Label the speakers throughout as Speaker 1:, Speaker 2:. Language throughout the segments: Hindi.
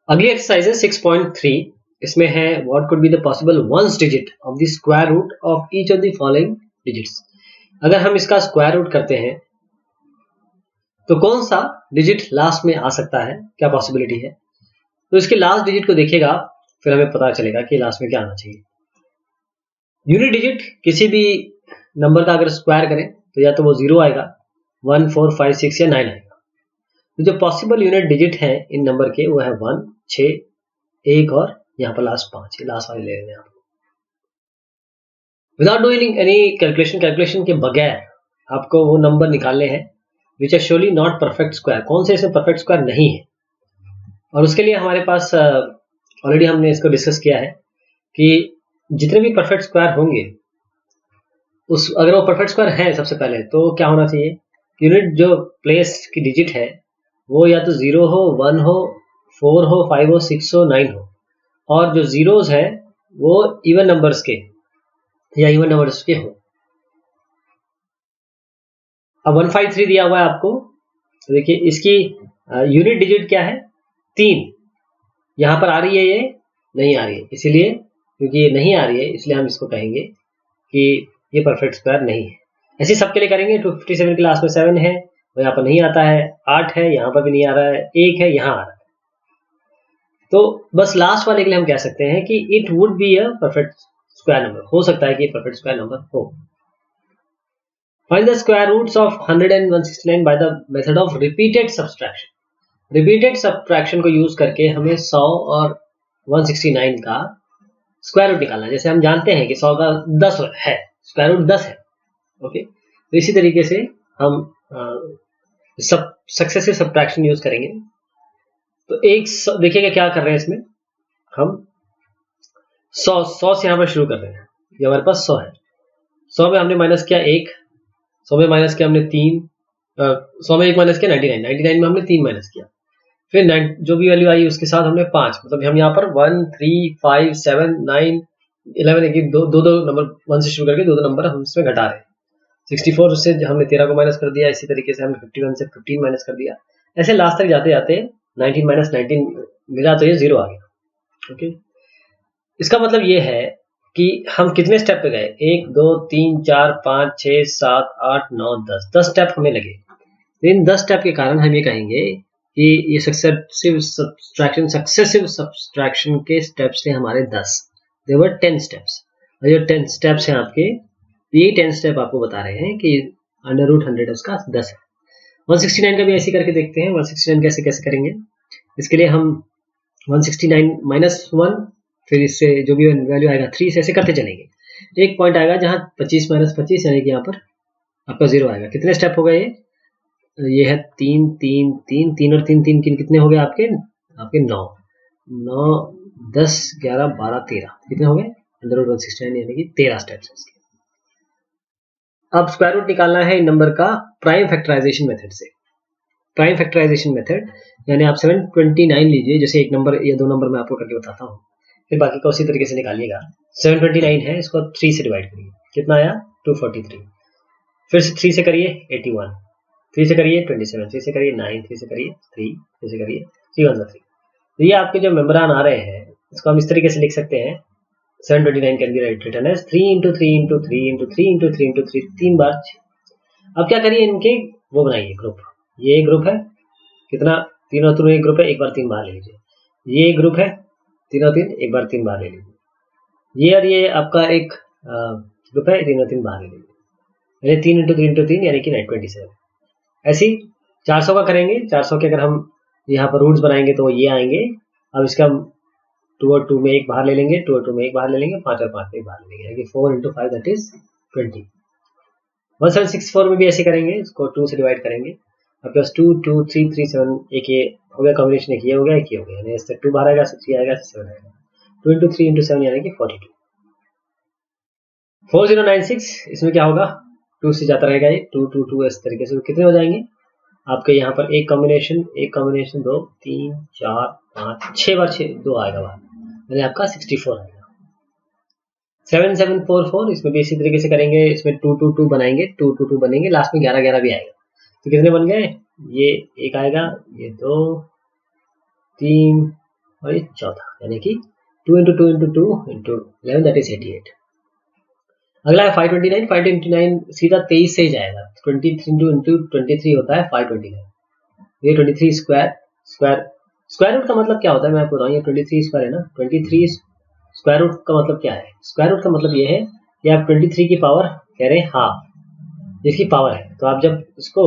Speaker 1: अगली एक्सरसाइज है 6.3। इसमें है what could be the possible ones digit of the square root of each of the following digits. अगर हम इसका स्क्वायर रूट करते हैं तो कौन सा डिजिट लास्ट में आ सकता है, क्या पॉसिबिलिटी है। तो इसके लास्ट डिजिट को देखिएगा, फिर हमें पता चलेगा कि लास्ट में क्या आना चाहिए। यूनिट डिजिट किसी भी नंबर का अगर स्क्वायर करें तो या तो वो 0 आएगा, 1, 4, 5, 6 या 9 आएगा। तो जो पॉसिबल यूनिट डिजिट है इन नंबर के वो है 1, 6, 1 और यहाँ पर लास्ट 5। लास्ट वाले ले लेंगे आप। विदाउट डूइंग एनी कैलकुलेशन के बगैर आपको वो नंबर निकालने हैं which are surely not perfect square. कौन से इसमें परफेक्ट स्क्वायर नहीं है, और उसके लिए हमारे पास ऑलरेडी हमने इसको डिस्कस किया है कि जितने भी परफेक्ट स्क्वायर होंगे अगर वो परफेक्ट स्क्वायर है सबसे पहले तो क्या होना चाहिए, यूनिट जो प्लेस की डिजिट है वो या तो 0 हो, 1 हो, 4 हो, 5 हो, 6 हो, 9 हो, और जो जीरोस है वो इवन नंबर्स के या इवन नंबर्स के हो। अब 153 दिया हुआ है आपको, तो देखिए इसकी यूनिट डिजिट क्या है, 3। यहां पर आ रही है, ये नहीं आ रही है, इसीलिए क्योंकि ये नहीं आ रही है इसलिए हम इसको कहेंगे कि ये परफेक्ट स्क्वायर नहीं है। ऐसे सबके लिए करेंगे। 257 के लास्ट में 7 है, तो यहाँ पर नहीं आता है। 8 है, यहाँ पर भी नहीं आ रहा है। 1 है, यहाँ आ रहा है। तो बस लास्ट वाले के लिए हम कह सकते हैं कि it would be a perfect square number, हो सकता है कि ये परफेक्ट स्क्वायर नंबर हो। Find the square roots of 100 and 169 by the method of repeated subtraction. Repeated subtraction को यूज करके हमें 100 और 169 का स्क्वायर रूट निकालना है। जैसे हम जानते हैं कि 100 का 10 है, स्क्वायर रूट 10 है। ओके, तो इसी तरीके से हम सब सक्सेसिव सब्ट्रैक्शन यूज करेंगे। तो देखिएगा क्या कर रहे हैं इसमें, हम 100 से यहां पर शुरू कर रहे हैं। ये हमारे पास 100 है। 100 में हमने माइनस किया 1, 100 में माइनस किया हमने 3, 100 में 1 माइनस किया 99 में हमने 3 माइनस किया, फिर जो भी वैल्यू आई उसके साथ हमने 5, मतलब हम यहाँ पर 1, 3, 5, 7, 9, 11 दो नंबर 1 से शुरू करके दो नंबर हम इसमें घटा रहे हैं। 64 से हमने 13 को माइनस कर दिया, इसी तरीके से हमने 51 से 15 माइनस कर दिया। ऐसे लास्ट तक जाते जाते 19 माइनस 19 मिला तो ये 0 आ गया। ओके, इसका मतलब ये है कि हम कितने स्टेप पे गए, 1, 2, 3, 4, 5, 6, 7, 8, 9, 10 स्टेप हमें लगे। इन 10 स्टेप के कारण हम ये कहेंगे कि ये सक्सेसिव सब्सट्रैक्शन के स्टेप्स थे हमारे 10। देयर 10 स्टेप्स, और ये 10 स्टेप्स हैं आपके, ये 10 स्टेप आपको बता रहे हैं कि अंडर रूट 100 उसका 10 है। 169 का भी ऐसे करके देखते हैं। 169 कैसे करेंगे, इसके लिए हम 169 माइनस 1, फिर इससे जो भी वैल्यू आएगा 3 से ऐसे करते चलेंगे। एक पॉइंट आएगा जहां 25 माइनस 25 यानी कि यहाँ पर आपका 0 आएगा। कितने स्टेप हो गए ये है 3, 3, 3, 3 और 3, 3 कितने हो गए आपके 9, 10, 11, 12, 13 कितने हो गए अंडर रूट 169 यानी कि 13 स्टेप्स इसके। अब स्क्वायर रूट निकालना है इन नंबर का प्राइम फैक्टराइजेशन मेथड से। प्राइम फैक्टराइजेशन मेथड यानी आप 729 लीजिए, जैसे एक नंबर या दो नंबर मैं आपको करके बताता हूँ, फिर बाकी का उसी तरीके से निकालिएगा। 729 है, इसको 3 से डिवाइड करिए, कितना आया 243। फिर से 3 से करिए 81, 3 से करिए 27, 3 से करिए 9, 3 से करिए 3, 3 से करिए 3 1 3। तो ये आपके जो मेम्बरान आ रहे हैं इसको हम इस तरीके से लिख सकते हैं, 729 can be written as 3 into 3 into 3 into 3 into 3 into 3, 3 बार 6। अब क्या करिए, इनके वो बनाइए ग्रुप। ये ग्रुप है, कितना 3 और 3 एक ग्रुप है, एक बार 3 बार ले लीजिए। ये ग्रुप है 3 और 3, एक बार 3 बार ले लीजिए। ये और ये आपका एक ग्रुप है, 3 और 3 बार ले लीजिए, यानी 3 into 3 into 3 यानी कि 927। ऐसी 400 का करेंगे। 400 के अगर हम यहाँ पर रूट्स बनाएंगे तो ये आएंगे। अब इसका हम 2 और 2 में एक बाहर ले लेंगे, 2 और 2 में एक बाहर ले लेंगे, 5 और 5 में एक बाहर ले लेंगे, 4 into 5 that is 20। 1764 में भी ऐसे करेंगे, इसको 2 से डिवाइड करेंगे। आपके पास 2, 2, 3, 3, 7, एक ये हो गया कॉम्बिनेशन, एक ये हो गया, एक ये हो गया, यानी इससे 2 बाहर आएगा, 3 आएगा, 7 आएगा। 2 into 3 into 7 यानी कि 42। 4096 इसमें क्या होगा, 2 से जाता रहेगा ये, 2, 2, 2 इस तरीके से कितने हो जाएंगे आपके यहाँ पर एक कॉम्बिनेशन 2, 3, 4, 5, 6 बार 6 2 आएगा बाहर, यानी आपका 64 आएगा। 7744 इसमें भी इसी तरीके से करेंगे। इसमें 2, 2, 2 बनाएंगे, 2, 2, 2 बनेंगे, लास्ट में 11, 11 भी आएगा। तो कितने बन गए, ये एक आएगा, ये 2, 3 और ये चौथा, यानी कि 2 into 2 into 2 into 11 that is 88। अगला है 529। 529 सीधा 23 से ही जाएगा। 23 इंटू 23 होता है 529। ये 23 स्क्वायर रूट का मतलब क्या होता है मैं आपको बताऊँ। ये 23 स्क्वायर है ना, 23 स्क्वायर रूट का मतलब क्या है? स्क्वायर रूट का मतलब ये है कि आप 23 की पावर कह रहे हैं हाफ, जिसकी पावर है। तो आप जब इसको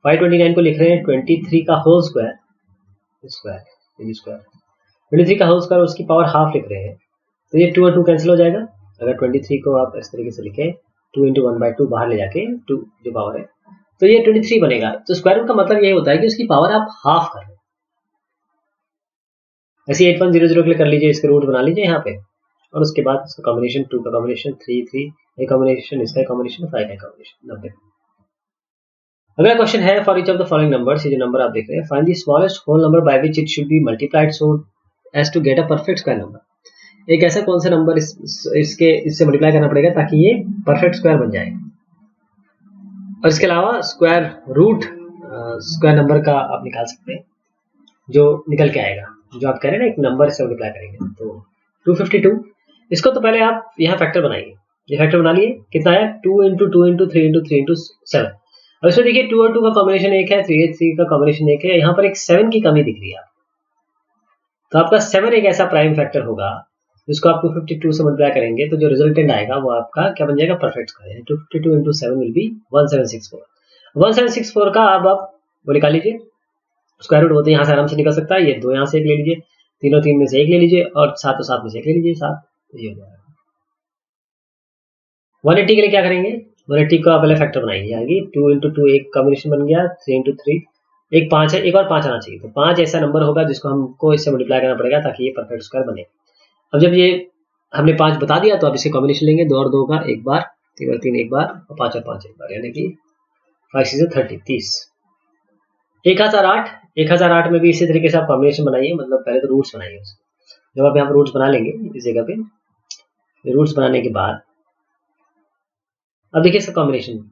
Speaker 1: 529 को लिख रहे हैं 23 का होल स्क्वायर, 23 का होल स्क्वायर उसकी पावर हाफ लिख रहे हैं, तो ये 2 और 2 कैंसिल हो जाएगा। अगर 23 को आप इस तरीके से लिखें 2 इंटू 1/2 बाहर ले जाके 2 जो पावर है, तो ये 23 बनेगा। तो स्क्वायर रूट का मतलब ये होता है कि उसकी पावर आप हाफ कर रहे हैं। ऐसे 8100 के लिए कर लीजिए, इसके रूट बना लीजिए यहाँ पे, और उसके बाद इसका कॉम्बिनेशन 2 का कॉम्बिनेशन 3 एक कॉम्बिनेशन, इसका कॉम्बिनेशन 5 का कॉम्बिनेशन 90। अगला क्वेश्चन है for each of the following numbers, ये जो नंबर आप देख रहे हैं, find the smallest whole number by which it should be multiplied so as to get a perfect square number. एक ऐसा कौन सा नंबर इससे मल्टीप्लाई करना पड़ेगा ताकि ये परफेक्ट स्क्वायर बन जाए। और इसके अलावा स्क्वायर रूट स्क्वायर नंबर का आप निकाल सकते हैं, जो निकल के आएगा, जो आप कह रहे हैं ना एक नंबर से मल्टीप्लाई करेंगे। तो 252, इसको तो पहले आप यहाँ फैक्टर बनाइए। ये फैक्टर बना लिए, कितना आया 2 इंटू 2 इंटू 3 इंटू 3 इंटू 7। अब इसमें देखिए 2 और 2 का कॉम्बिनेशन एक है, 3 का कॉम्बिनेशन एक है, यहाँ पर एक 7 की कमी दिख रही है। तो आपका 7 एक ऐसा प्राइम फैक्टर होगा जिसको आप 252 से मल्टीप्लाई करेंगे, तो जो रिजल्टेंट आएगा वो आपका क्या बन जाएगा, perfect square. 252 into 7 will be 1764। 1764 का अब आप वो निकाल लीजिए, स्क्वायर रूट होते हैं, यहाँ से आराम से निकल सकता है। ये 2 यहाँ से एक ले लीजिए, 3 और 3 में से एक ले लीजिए, और 7 और 7 में से एक ले लीजिए, 7। ये हो जाएगा। 180 के लिए क्या करेंगे, 180 को आप पहले फैक्टर बनाइए, यानी 2 इंटू 2 एक कॉम्बिनेशन बन गया, 3 इंटू 3 एक 5 है, एक और 5 आना चाहिए। तो 5 ऐसा नंबर होगा जिसको हमको इससे मल्टीप्लाई करना पड़ेगा ताकि ये परफेक्ट स्क्वायर बने। अब जब ये हमने 5 बता दिया तो आप इससे कॉम्बिनेशन लेंगे, 2 और 2 का एक बार, 3 और 3 एक बार, और 5 और 5 एक बार, यानी कि 5 6 30, 30। 1008 में भी इसी तरीके से आप कॉम्बिनेशन बनाइए, मतलब पहले तो रूट्स बनाइए उसको। जब आप यहाँ पर रूट्स बना लेंगे इस जगह पे, रूट्स बनाने के बाद अब देखिए इसका कॉम्बिनेशन,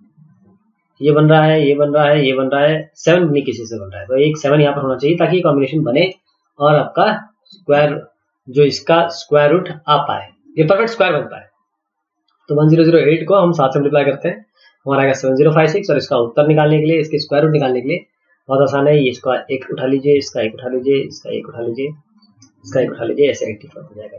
Speaker 1: ये बन रहा है, ये बन रहा है, ये बन रहा है, 7 नहीं किसी से बन रहा है, तो एक 7 यहाँ पर होना चाहिए ताकि कॉम्बिनेशन बने और आपका स्क्वायर जो इसका स्क्वायर रूट आ पाए, ये परफेक्ट स्क्वायर बन पाए। तो 1008 को हम 7 से मल्टीप्लाई करते हैं, हमारा आएगा 7056। और इसका उत्तर निकालने के लिए, इसके स्क्वायर रूट निकालने के लिए बहुत आसान है, इसका एक उठा लीजिए, इसका एक उठा लीजिए, इसका एक उठा लीजिए, इसका एक उठा लीजिए, ऐसे 84 हो जाएगा।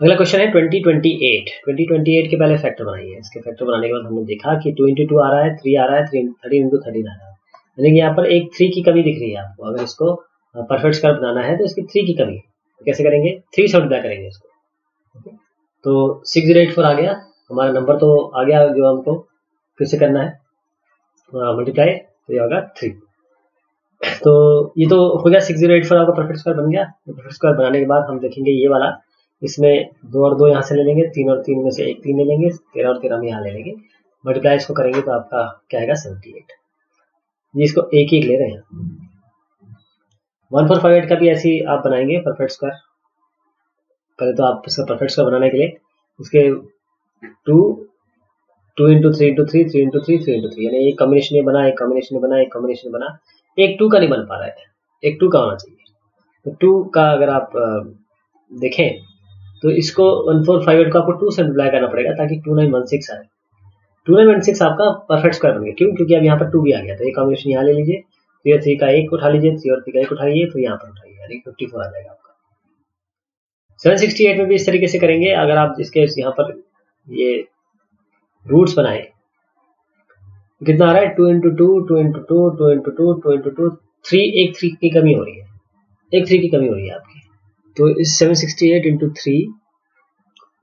Speaker 1: अगला क्वेश्चन है 2028 के पहले फैक्टर बनाइए। इसके फैक्टर बनाने के बाद हमने देखा कि 2 इंटू 2 आ रहा है, 3 आ रहा है, 13 इंटू 13 आ रहा है, यानी कि यहाँ पर एक 3 की कमी दिख रही है आपको। अगर इसको परफेक्ट स्क्वायर बनाना है तो इसकी 3 की कमी, तो कैसे करेंगे, 3 से मल्टीप्लाई करेंगे इसको। तो 6084 आ गया हमारा नंबर, तो आ गया जो हमको फिर से करना है मल्टीप्लाई, तो ये होगा 3। तो ये तो हो गया 6084 आपका परफेक्ट स्क्वायर बन गया। परफेक्ट स्क्वायर बनाने के बाद हम देखेंगे ये वाला, इसमें 2 और 2 यहाँ से ले लेंगे, 3 और 3 में से एक 3 ले लेंगे, 13 और 13 में यहाँ ले लेंगे, मल्टीप्लाई इसको करेंगे तो आपका क्या आएगा 78। ये इसको एक ही ले रहे हैं। 1458 का भी ऐसे ही आप बनाएंगे परफेक्ट स्क्वायर। पहले तो आप इसका परफेक्ट स्क्वायर बनाने के लिए उसके 2 इंटू 3 इंटू 3 3 इंटू 3 3 इंटू 3, यानी एक कॉम्बिनेशन ये बना, एक कॉम्बिनेशन बना, एक कॉम्बिनेशन बना, एक 2 का नहीं बन पा रहा है, एक 2 का होना चाहिए। तो 2 का अगर आप देखें तो इसको 1458 को आपको 2 से मल्टीप्लाई करना पड़ेगा ताकि 2916 आए। 2916 आपका परफेक्ट स्क्वायर बन गया। क्यों? क्योंकि अब यहाँ पर 2 भी आ गया, तो ये कॉम्बिनेशन यहाँ ले लीजिए, 3 और 3 का एक उठा लीजिए, 3 और 3 का एक उठाइए, तो यहाँ पर उठाइए, यानी 54 आ जाएगा आपका। 768 में भी इस तरीके से करेंगे। अगर आप इसके यहाँ पर ये रूट्स बनाए, कितना आ रहा है 2 इंटू 2 2 इंटू 2 2 इंटू 2 2 इंटू 2 3, एक 3 की कमी हो रही है, एक 3 की कमी हो रही है आपकी। तो इस 768 इंटू 3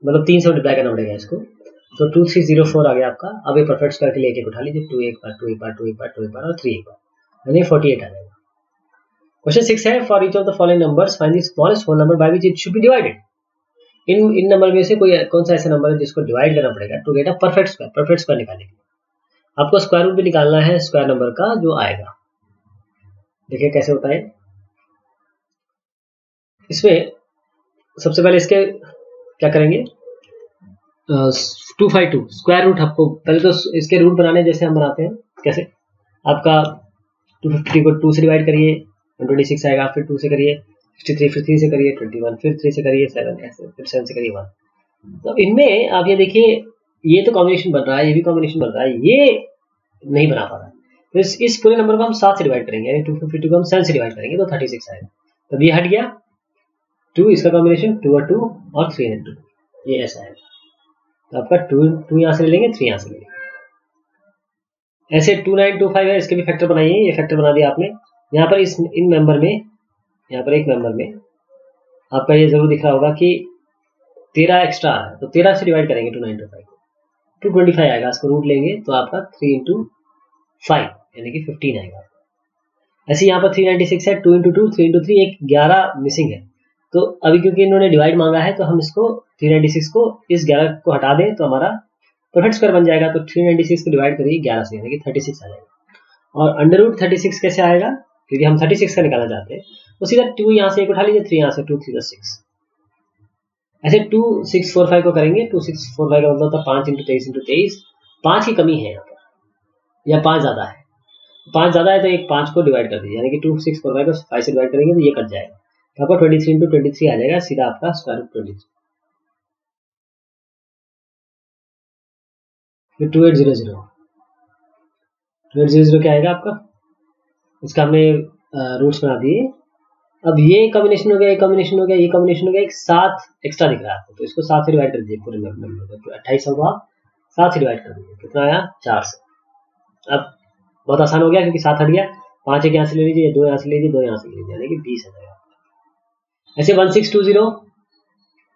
Speaker 1: मतलब 3 से मल्टीप्लाई करना पड़ेगा इसको, तो 2304 आ गया आपका। अब ये परफेक्ट स्क्वायर के लिए एक उठा लीजिए, 2 एक बार, 2 एक बार, 2 एक बार, 2 एक बार और 3 एक बार, यानी 48 आ जाएगा। क्वेश्चन 6 है for each of the following numbers find the smallest whole number by which it should be divided. इन नंबर में से कोई कौन सा ऐसा नंबर है जिसको डिवाइड करना पड़ेगा to get a perfect square. Perfect square निकालने के लिए आपको स्क्वायर रूट भी निकालना है स्क्वायर नंबर का जो आएगा। देखिए कैसे होता है। इसमें सबसे पहले इसके क्या करेंगे, 252 स्क्वायर रूट, आपको पहले तो इसके रूट बनाने जैसे हम बनाते हैं, कैसे, आपका 250 को 2 से डिवाइड करिए, 126 आएगा, फिर 2 से करिए 63, फिर 3 से करिए 21, फिर 3 से करिए 7, ऐसे फिर 7 से करिए 1। तो इनमें आप ये देखिए, ये तो कॉम्बिनेशन बन रहा है, ये भी कॉम्बिनेशन बन रहा है, ये नहीं बना पा रहा है। तो इस पूरे नंबर को हम 7 से डिवाइड करेंगे, यानी 252 को हम 7 से डिवाइड करेंगे तो 36 आएगा। तब ये हट गया 2, इसका कॉम्बिनेशन 2 और 2 और 3 और 2, ये ऐसा है। तो आपका 2 यहाँ से ले लेंगे, 3 यहाँ से ले लेंगे। ऐसे 2925 है, इसके भी फैक्टर बनाइए, ये फैक्टर बना दिया आपने। यहाँ पर इन मेंबर में, यहाँ पर एक मेंबर में आपका ये जरूर दिख रहा होगा कि 13 एक्स्ट्रा है, तो 13 से डिवाइड करेंगे 2925 को, 225 आएगा, इसको रूट लेंगे तो आपका 3 इंटू 5 यानी कि 15 आएगा। ऐसे यहाँ पर 396 है, 2 इंटू 2, 3 इंटू 3, एक 11 मिसिंग है। तो अभी क्योंकि इन्होंने डिवाइड मांगा है तो हम इसको 396 को इस 11 को हटा दें तो हमारा परफेक्ट स्क्वायर बन जाएगा। तो 396 को डिवाइड करिए 11 से, यानी कि 36 आ जाएगा। और अंडर रूट 36 कैसे आएगा, क्योंकि हम 36 का निकालना चाहते हैं, तो सीधा 2 यहाँ से एक उठा लीजिए, 3 यहाँ से, 2 3 6। ऐसे 2645 को करेंगे, 2645 का मतलब होता 5 इंटू 23 इंटू 23, 5 की कमी है यहाँ पर, या 5 ज्यादा है, 5 ज्यादा है तो एक 5 को डिवाइड कर दीजिए, यानी कि 2645 को 5 से डिवाइड करेंगे तो ये कट जाएगा, तो आपका 23 इंटू 23 आ जाएगा, सीधा आपका स्क्वायर रूट 23। फिर 2800 क्या आएगा आपका, इसका हमने रूट्स बना दिए। अब ये कॉम्बिनेशन हो गया, ये कॉम्बिनेशन हो गया, ये कॉम्बिनेशन हो गया, एक 7 एक्स्ट्रा दिख रहा है आपको, तो इसको 7 से डिवाइड कर दीजिए पूरे नंबर को, 28 होगा, 7 से डिवाइड कर दीजिए, कितना आया 4 से। अब बहुत आसान हो गया क्योंकि 7 हट गया, 5 एक यहाँ से ले लीजिए, 2 यहाँ से ले लीजिए, 2 यहाँ से ले लीजिए, यानी कि 20 आ जाएगा। ऐसे 1620,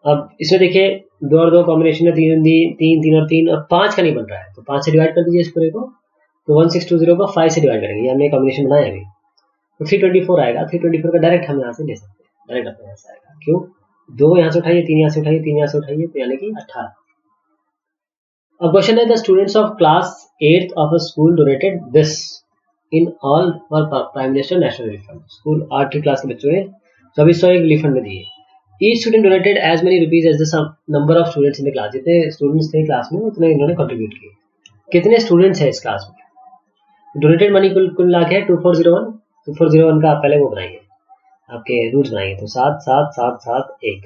Speaker 1: अब इसमें देखिए 2 और 2 कॉम्बिनेशन है, 3 और 3 और 5 का नहीं बन रहा है, तो 5 से डिवाइड कर दीजिए इस पूरे को, तो 1620 को 5 से डिवाइड करेंगे, हमने कॉम्बिनेशन बनाया अभी, तो 324 आएगा। 324 का डायरेक्ट हम यहाँ से ले सकते हैं, डायरेक्ट अपने यहाँ से आएगा, क्यों, 2 यहाँ से उठाइए, 3 यहाँ से उठाइए, 3 यहाँ से उठाइए, तो यानी कि 18। अब क्वेश्चन है, the students of class 8th of a school donated this in all for prime minister national relief fund. School 8th की क्लास के बच्चों ने 2401 रिलीफ फंड में दिए। Each student donated as many rupees as the number of students in the class, जितने स्टूडेंट्स थे क्लास में उतने इन्होंने कंट्रीब्यूट किए। कितने स्टूडेंट्स है इस क्लास में, डोनेटेड मनी कुल ला के है 2401। 2401 का आप पहले वो बनाएंगे, आपके रूट्स बनाएंगे, तो 7 7 7 7 1।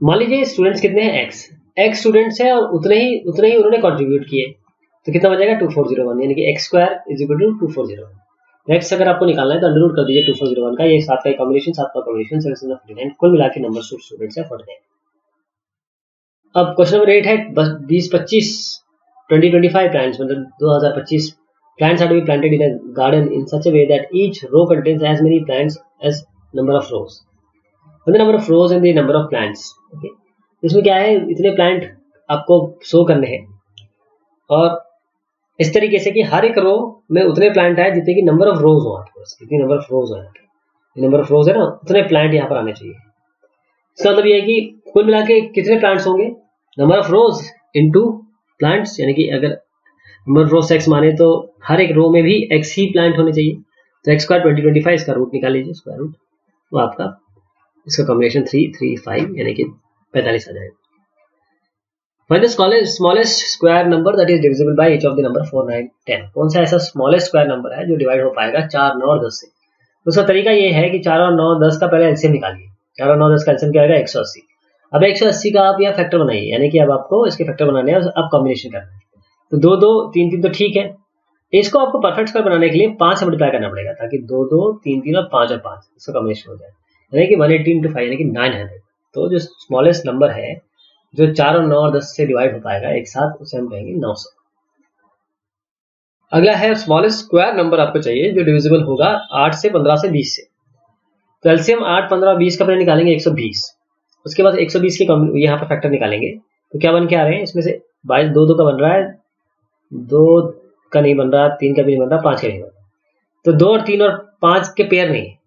Speaker 1: मान लीजिए स्टूडेंट्स कितने हैं, x स्टूडेंट्स है और उतने ही उन्होंने कंट्रीब्यूट किए, तो कितना बन जाएगा 2401, यानी कि x square is equal to 2401। x अगर आपको निकालना है तो अंडर रूट कर दीजिए 2401 का, ये 7 का कॉम्बिनेशन, 7 का कॉम्बिनेशन 7 कुल मिला के नंबर स्टूडेंट्स है 49। अब क्वेश्चन नंबर 8 है 2025 2025 प्लांट्स, मतलब 2025 plants are to be planted in a garden in such a way that each row contains as many plants as number of rows, and the number of rows and the number of plants. Okay, इसमें क्या है, इतने प्लांट आपको शो करने हैं और इस तरीके से कि हर एक रो में उतने प्लांट आए जितने की नंबर ऑफ रोज हो, आपके पास कितनी नंबर ऑफ रोज है, नंबर ऑफ रोज है ना, उतने प्लांट यहाँ पर आने चाहिए। इसका मतलब ये है कि कुल मिला के कितने प्लांट्स होंगे, number of rose into plants, यानी कि अगर नंबर रोज एक्स माने तो हर एक रो में भी एक्स ही प्लांट होने चाहिए, तो एक्स स्क्वायर 2025 इसका रूट निकाल लीजिए, स्क्वायर रूट, तो आपका इसका कॉम्बिनेशन 335 यानी कि 45 आ जाएगा। Find the smallest square number that is divisible by each of the number 4 9 10। कौन सा ऐसा स्मॉलेस्ट स्क्वायर नंबर है जो डिवाइड हो पाएगा 4 9 और 10 से। उसका तरीका ये है कि 4 और 9 10 का पहले एलसीएम निकालिए, 4 और 9 10 का एलसीएम क्या आएगा 180। अब 180 का आप यहाँ फैक्टर बनाइए, यानी कि अब आपको इसके फैक्टर बनाने हैं, अब कॉम्बिनेशन करना है, तो 2 2 3 3 तो ठीक है, इसको आपको परफेक्ट स्क्वायर बनाने के लिए 5 से मल्टीप्लाई करना पड़ेगा, ताकि 2 2 3 3 और 5 और 5 इसका कॉम्बिनेशन हो जाए, यानी कि 180 into 5 यानी कि 900। तो जो स्मॉलेस्ट नंबर है जो 4 और 9 और 10 से डिवाइड हो पाएगा एक साथ, उसे हम कहेंगे 900। अगला है स्मॉलेस्ट स्क्वायर नंबर आपको चाहिए जो डिविजिबल होगा 8 से 15 से 20 से। तो एलसीएम 8 15 और 20 का पहले निकालेंगे 120, उसके बाद 120 के यहाँ पर फैक्टर निकालेंगे, तो क्या बन के आ रहे हैं, इसमें से 22 2 2 का बन रहा है, 2 का नहीं बन रहा, 3 का भी नहीं बन रहा, 5 का नहीं बन रहा, तो 2 और 3 और 5 के पेयर नहीं है,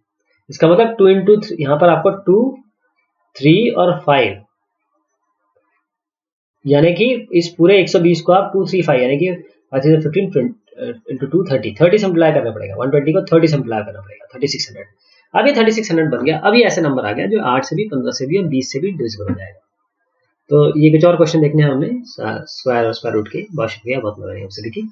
Speaker 1: इसका मतलब 2 into 3, यहाँ पर आपको 2 3 और 5, यानी कि इस पूरे 120 को आप 2 3 5 यानी कि 15 into 2 30 30 सिंप्लीफाई करना पड़ेगा, 120 को 30 सिंप्लीफाई करना पड़ेगा, 3600। अब ये 3600 बन गया, अब ये ऐसे नंबर आ गया जो 8 से भी 15 से भी और 20 से भी डिविजिबल हो जाएगा। तो ये कुछ और क्वेश्चन देखने हैं हमने स्क्वायर और स्क्वायर रूट के। बहुत शुक्रिया, बहुत मजा आई आप सभी की।